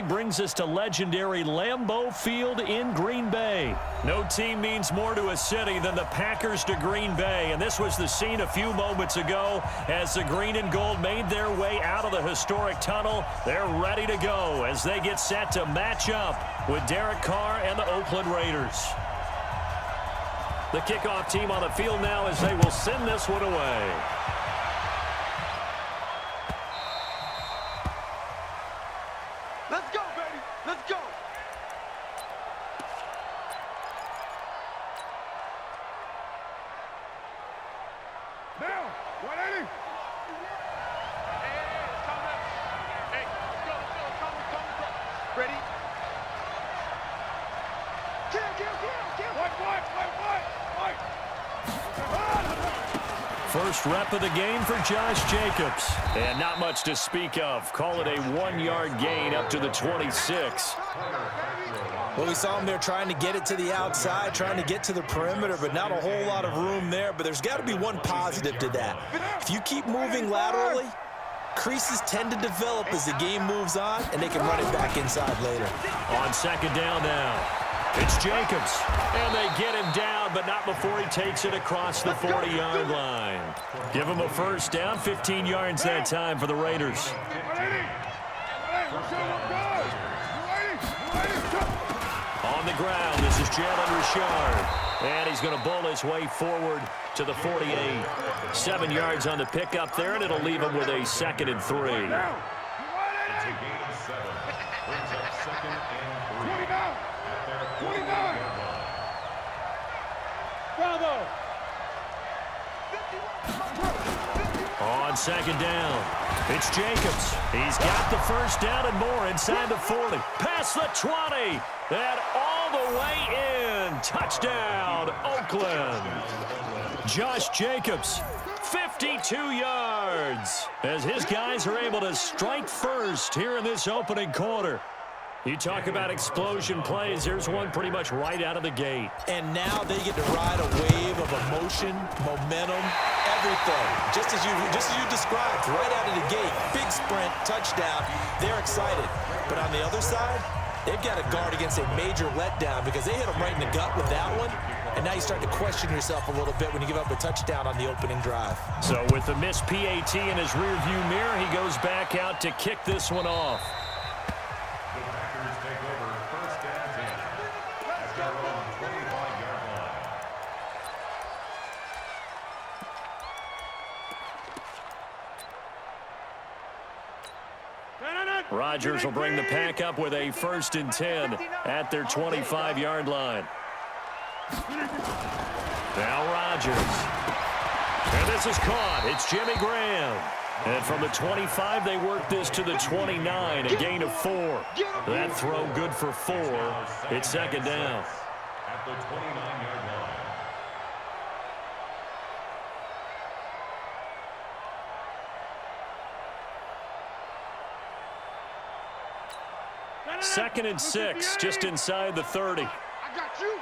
play brings us to legendary Lambeau Field in Green Bay. No team means more to a city than the Packers to Green Bay, and this was the scene a few moments ago as the green and gold made their way out of the historic tunnel. They're ready to go as they get set to match up with Derek Carr and the Oakland Raiders. The kickoff team on the field now as they will send this one away. Let's go, baby. Let's go. Now, 180. Hey, let's go. Come. Ready? Kill. What? First rep of the game for Josh Jacobs. And not much to speak of. Call it a 1-yard gain up to the 26. Well, we saw him there trying to get it to the outside, trying to get to the perimeter, but not a whole lot of room there. But there's got to be one positive to that. If you keep moving laterally, creases tend to develop as the game moves on, and they can run it back inside later. On second down now. It's Jacobs, and they get him down, but not before he takes it across the 40-yard line. Give him a first down, 15 yards that time for the Raiders. On the ground, this is Jalen Richard, and he's going to bowl his way forward to the 48. 7 yards on the pickup there, and it'll leave him with a 2nd and 3. It's a gain of 7. Brings up 2nd and 3. 29. Bravo. On second down, it's Jacobs. He's got the first down and more inside the 40. Past the 20. And all the way in. Touchdown, Oakland. Josh Jacobs, 52 yards. As his guys are able to strike first here in this opening quarter. You talk about explosion plays. There's one pretty much right out of the gate. And now they get to ride a wave of emotion, momentum, everything. Just as you described, right out of the gate. Big sprint, touchdown. They're excited. But on the other side, they've got to guard against a major letdown because they hit them right in the gut with that one. And now you start to question yourself a little bit when you give up a touchdown on the opening drive. So with the missed PAT in his rearview mirror, he goes back out to kick this one off. Rodgers will bring the pack up with a 1st and 10 at their 25-yard line. Now Rodgers. And this is caught. It's Jimmy Graham. And from the 25, they work this to the 29, a gain of 4. That throw good for 4. It's 2nd down. At the 29-yard line. Second and 6, just inside the 30. I got you.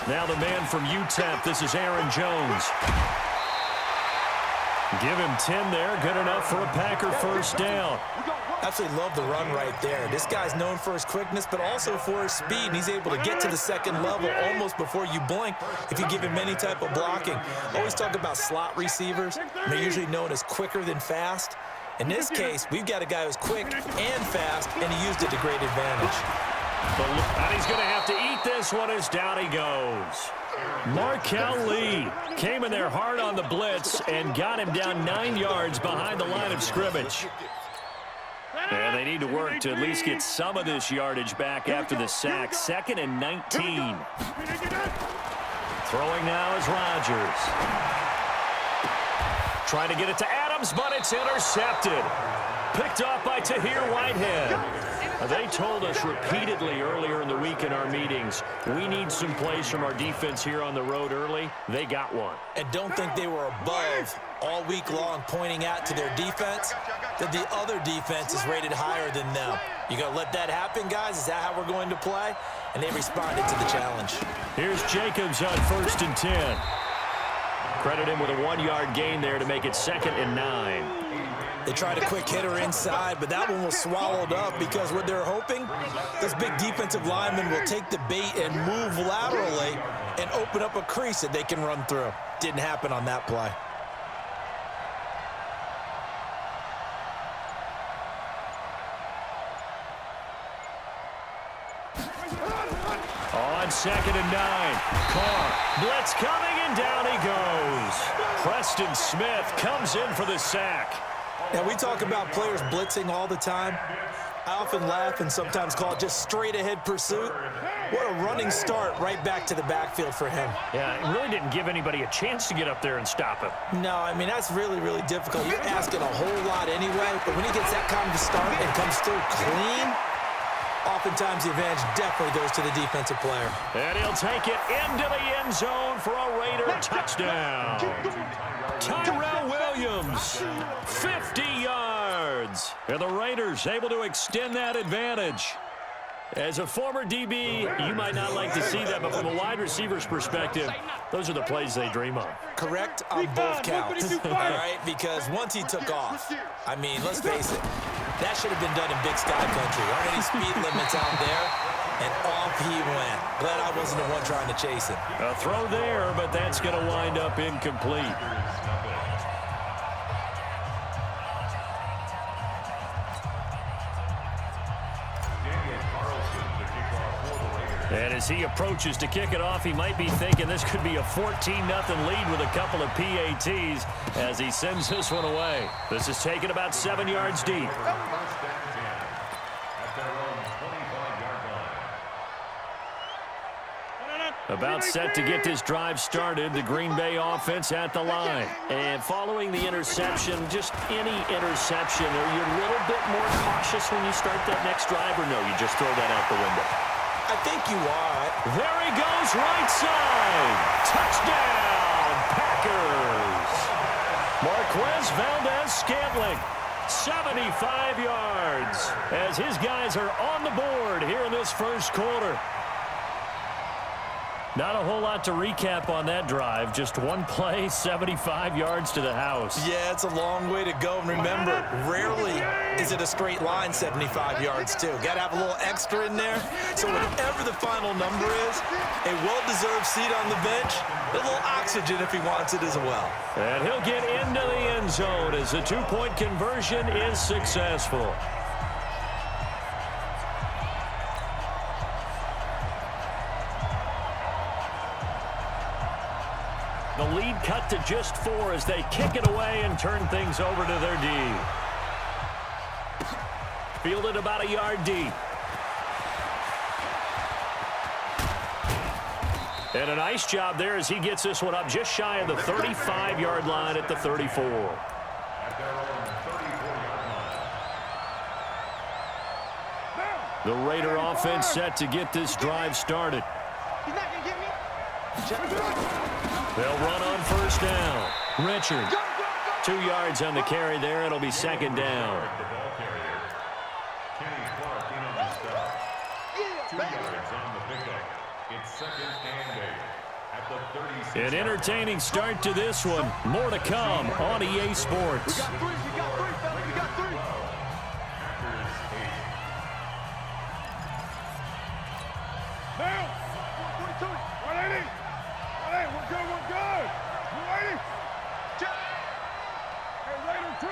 Now the man from UTEP, this is Aaron Jones. Give him 10 there, good enough for a Packer first down. Absolutely love the run right there. This guy's known for his quickness, but also for his speed. And he's able to get to the second level almost before you blink if you give him any type of blocking. Always talk about slot receivers. They're usually known as quicker than fast. In this case, we've got a guy who's quick and fast, and he used it to great advantage. And he's going to have to eat this one as down he goes. Markel Lee came in there hard on the blitz and got him down 9 yards behind the line of scrimmage. And they need to work to at least get some of this yardage back after the sack. 2nd and 19. Throwing now is Rodgers. Trying to get it to Adams, but it's intercepted. Picked off by Tahir Whitehead. They told us repeatedly earlier in the week in our meetings, we need some plays from our defense here on the road early. They got one. And don't think they were above all week long pointing out to their defense that the other defense is rated higher than them. You going to let that happen, guys? Is that how we're going to play? And they responded to the challenge. Here's Jacobs on 1st and 10. Credit him with a 1-yard gain there to make it 2nd and 9. They tried a quick hitter inside, but that one was swallowed up because what they're hoping, this big defensive lineman will take the bait and move laterally and open up a crease that they can run through. Didn't happen on that play. On 2nd and 9, Carr, blitz coming, and down he goes. Preston Smith comes in for the sack. Now, we talk about players blitzing all the time. I often laugh and sometimes call it just straight-ahead pursuit. What a running start right back to the backfield for him. Yeah, it really didn't give anybody a chance to get up there and stop him. No, I mean, that's really, really difficult. You're asking a whole lot anyway, but when he gets that kind of a start and comes through clean, oftentimes the advantage definitely goes to the defensive player. And he'll take it into the end zone for a Raider touchdown. Tyrell Williams, 50 yards. And the Raiders able to extend that advantage. As a former DB, you might not like to see that, but from a wide receiver's perspective, those are the plays they dream of. Correct on both counts, all right? Because once he took off, I mean, let's face it, that should have been done in Big Sky Country. Aren't any speed limits out there? And off he went. Glad I wasn't the one trying to chase him. A throw there, but that's going to wind up incomplete. And as he approaches to kick it off, he might be thinking this could be a 14-0 lead with a couple of PATs as he sends this one away. This is taken about 7 yards deep. About set to get this drive started, the Green Bay offense at the line. And following the interception, just any interception, are you a little bit more cautious when you start that next drive, or no, you just throw that out the window? I think you are. There he goes, right side. Touchdown, Packers. Marquez Valdez-Scantling, 75 yards, as his guys are on the board here in this first quarter. Not a whole lot to recap on that drive. Just one play, 75 yards to the house. Yeah, it's a long way to go. And remember, rarely is it a straight line 75 yards, too. Got to have a little extra in there. So whatever the final number is, a well-deserved seat on the bench, a little oxygen if he wants it as well. And he'll get into the end zone as the two-point conversion is successful. The lead cut to just 4 as they kick it away and turn things over to their D. Fielded about a yard deep. And a nice job there as he gets this one up just shy of the 35-yard line at the 34. The Raider offense set to get this drive started. He's not going to get me. They'll run on first down. Richard, 2 yards on the carry there. It'll be second down. An entertaining start to this one. More to come on EA Sports. We got three, fellas. We got three. Now, 142, 180. 180, we're good, we're good. 180. Hey, Raider 2.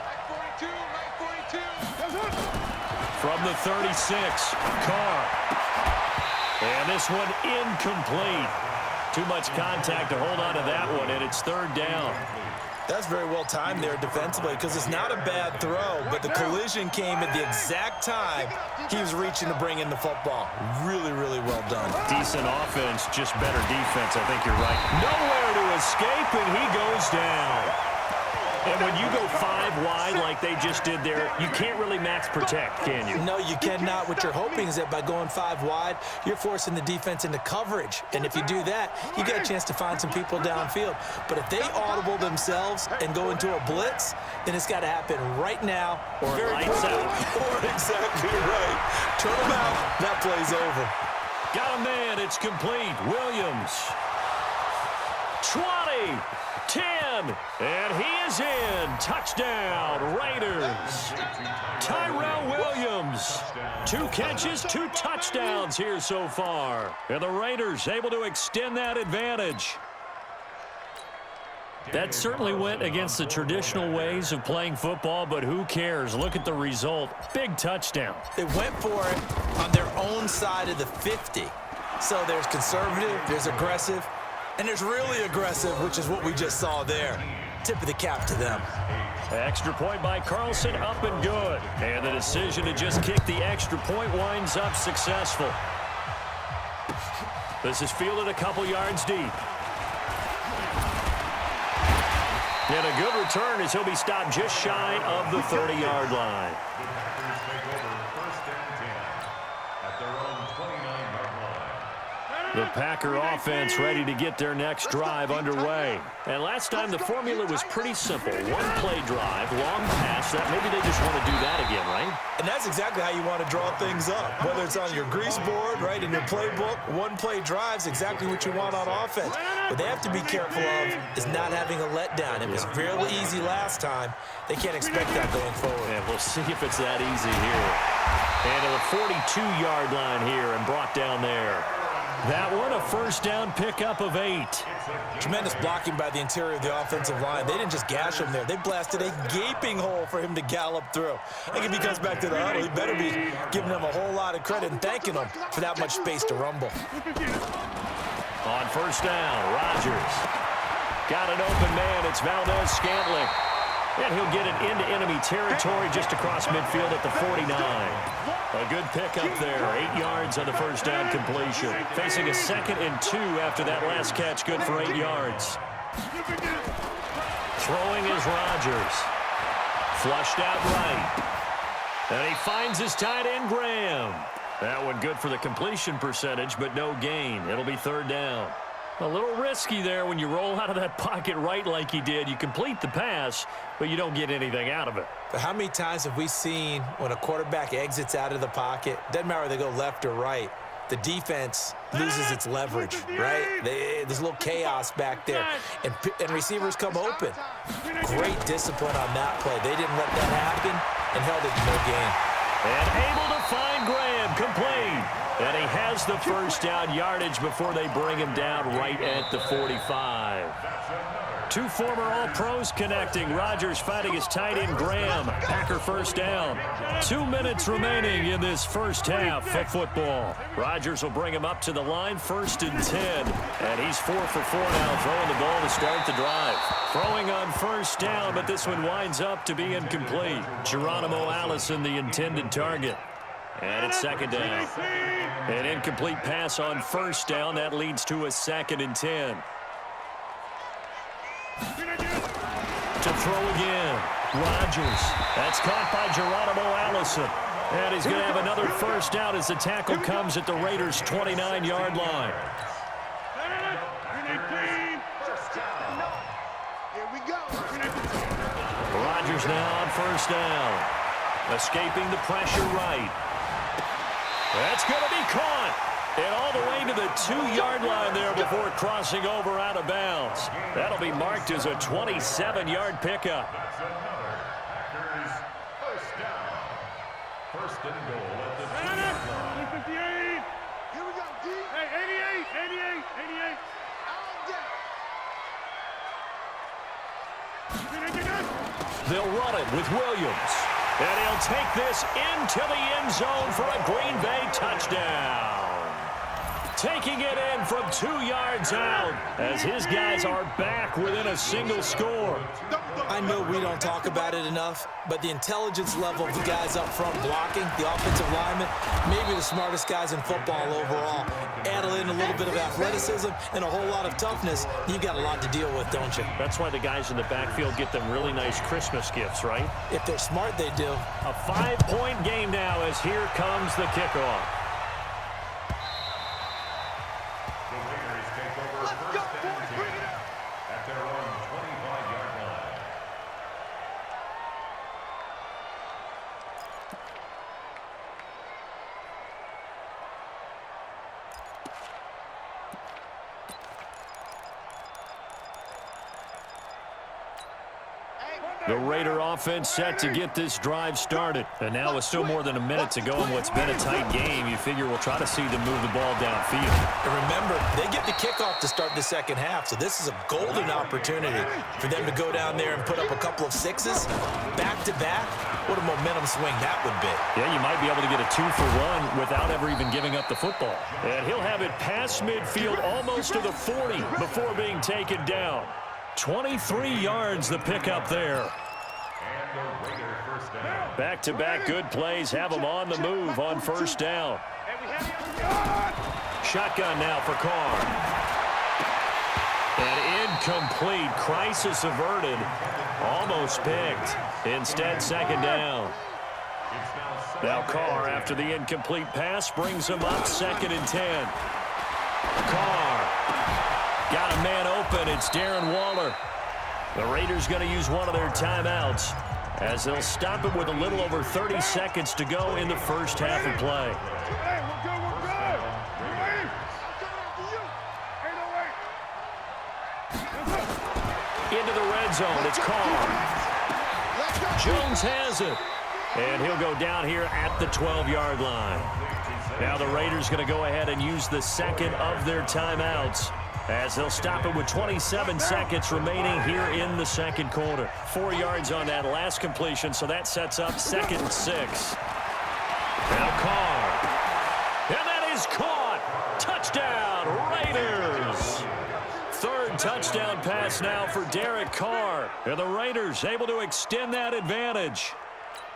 Mike 42. That's it. From the 36, Carr. And this one incomplete. Too much contact to hold on to that one, and it's third down. That's very well timed there defensively because it's not a bad throw, but the collision came at the exact time he was reaching to bring in the football. Really, really well done. Decent offense, just better defense. I think you're right. Nowhere to escape, and he goes down. And when you go 5 wide like they just did there, you can't really max protect, can you? No, you cannot. What you're hoping is that by going 5 wide, you're forcing the defense into coverage. And if you do that, you get a chance to find some people downfield. But if they audible themselves and go into a blitz, then it's got to happen right now. Or lights out. Or exactly right. Turn them out. That play's over. Got a man. It's complete. Williams. 20. 10. And he is in. Touchdown, Raiders. Tyrell Williams. 2 catches, 2 touchdowns here so far. And the Raiders able to extend that advantage. That certainly went against the traditional ways of playing football, but who cares? Look at the result. Big touchdown. They went for it on their own side of the 50. So there's conservative, there's aggressive, and there's really aggressive, which is what we just saw there. Tip of the cap to them. Extra point by Carlson, up and good. And the decision to just kick the extra point winds up successful. This is fielded a couple yards deep. And a good return as he'll be stopped just shy of the 30-yard line. The Packer offense ready to get their next drive underway. And last time the formula was pretty simple. 1-play drive, long pass. That maybe they just want to do that again, right? And that's exactly how you want to draw things up. Whether it's on your grease board, right, in your playbook, 1-play drive's exactly what you want on offense. What they have to be careful of is not having a letdown. It was fairly easy last time. They can't expect that going forward. And we'll see if it's that easy here. And to the 42-yard line here and brought down there. That one, a first down pickup of 8. Tremendous blocking by the interior of the offensive line. They didn't just gash him there. They blasted a gaping hole for him to gallop through. I think if he comes back to the huddle, he better be giving them a whole lot of credit and thanking them for that much space to rumble. On first down, Rodgers. Got an open man. It's Valdez-Scantling. And he'll get it into enemy territory just across midfield at the 49. A good pickup there. 8 yards on the first down completion. Facing a 2nd and 2 after that last catch. Good for 8 yards. Throwing is Rodgers. Flushed out right. And he finds his tight end, Graham. That one good for the completion percentage, but no gain. It'll be 3rd down. A little risky there when you roll out of that pocket right like he did. You complete the pass, but you don't get anything out of it. But how many times have we seen when a quarterback exits out of the pocket, doesn't matter whether they go left or right, the defense loses its leverage, right? There's a little chaos back there, and receivers come open. Great discipline on that play. They didn't let that happen and held it to no gain. And able to find Graham, complete. And he has the first down yardage before they bring him down right at the 45. 2 former All-Pros connecting. Rodgers fighting his tight end, Graham. Packer first down. 2 minutes remaining in this first half of football. Rodgers will bring him up to the line, 1st and 10. And he's 4 for 4 now, throwing the ball to start the drive. Throwing on first down, but this one winds up to be incomplete. Geronimo Allison, the intended target. And it's 2nd down. An incomplete pass on first down. That leads to a 2nd and 10. To throw again. Rodgers. That's caught by Geronimo Allison. And he's going to have another first down as the tackle comes at the Raiders' 29-yard line. Rodgers now on first down. Escaping the pressure right. That's going to be caught. And all the way to the 2-yard line there before crossing over out of bounds. That'll be marked as a 27-yard pickup. That's another Packers first down. 1st and goal at the 2-yard line. 58. Here we go, D. Hey, 88. They'll run it with Williams. And he'll take this into the end zone for a Green Bay touchdown. Taking it in from 2 yards out as his guys are back within a single score. I know we don't talk about it enough, but the intelligence level of the guys up front blocking, the offensive linemen, maybe the smartest guys in football overall. Add in a little bit of athleticism and a whole lot of toughness, you've got a lot to deal with, don't you? That's why the guys in the backfield get them really nice Christmas gifts, right? If they're smart, they do. A 5-point game now as here comes the kickoff. The Raiders take over 1st and 10 at their own 25-yard line. The Raider offense set to get this drive started. And now with still more than a minute to go in what's been a tight game, you figure we'll try to see them move the ball downfield. And remember, they get the kickoff to start the second half, so this is a golden opportunity for them to go down there and put up a couple of sixes back-to-back. What a momentum swing that would be. Yeah, you might be able to get a 2-for-1 without ever even giving up the football. And he'll have it past midfield almost to the 40 before being taken down. 23 yards the pickup there. Back-to-back good plays have them on the move on first down. Shotgun now for Carr. An incomplete, crisis averted, almost picked. Instead, second down. Now Carr, after the incomplete pass, brings him up 2nd and 10. Carr got a man open. It's Darren Waller. The Raiders going to use one of their timeouts as they'll stop it with a little over 30 seconds to go in the first half of play. Into the red zone. It's Carr. Jones has it. And he'll go down here at the 12-yard line. Now the Raiders going to go ahead and use the second of their timeouts as they'll stop it with 27 seconds remaining here in the second quarter. 4 yards on that last completion, so that sets up 2nd and 6. Now Carr. And that is caught. Touchdown, Raiders. 3rd touchdown pass now for Derek Carr. And the Raiders able to extend that advantage.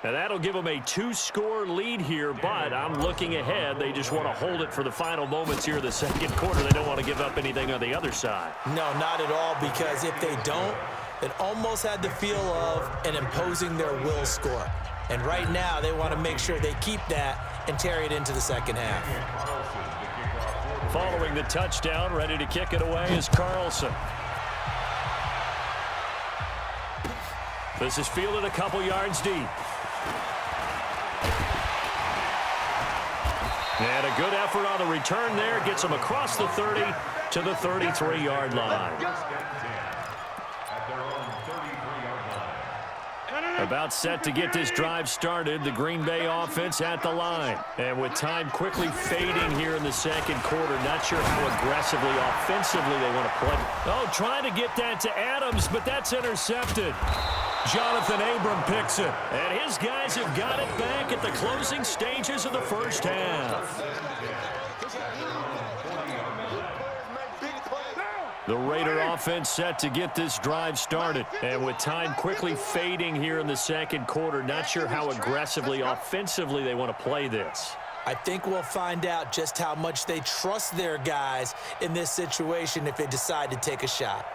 And that'll give them a 2-score lead here, but I'm looking ahead. They just want to hold it for the final moments here in the second quarter. They don't want to give up anything on the other side. No, not at all, because if they don't, it almost had the feel of an imposing their will score. And right now, they want to make sure they keep that and carry it into the second half. Following the touchdown, ready to kick it away is Carlson. This is fielded a couple yards deep. And a good effort on the return there. Gets him across the 30 to the 33-yard line. About set to get this drive started. The Green Bay offense at the line. And with time quickly fading here in the second quarter, not sure how aggressively, offensively they want to play. Oh, trying to get that to Adams, but that's intercepted. Jonathan Abram picks it. And his guys have got it back at the closing stages of the first half. The Raider offense set to get this drive started. And with time quickly fading here in the second quarter, not sure how aggressively, offensively they want to play this. I think we'll find out just how much they trust their guys in this situation if they decide to take a shot.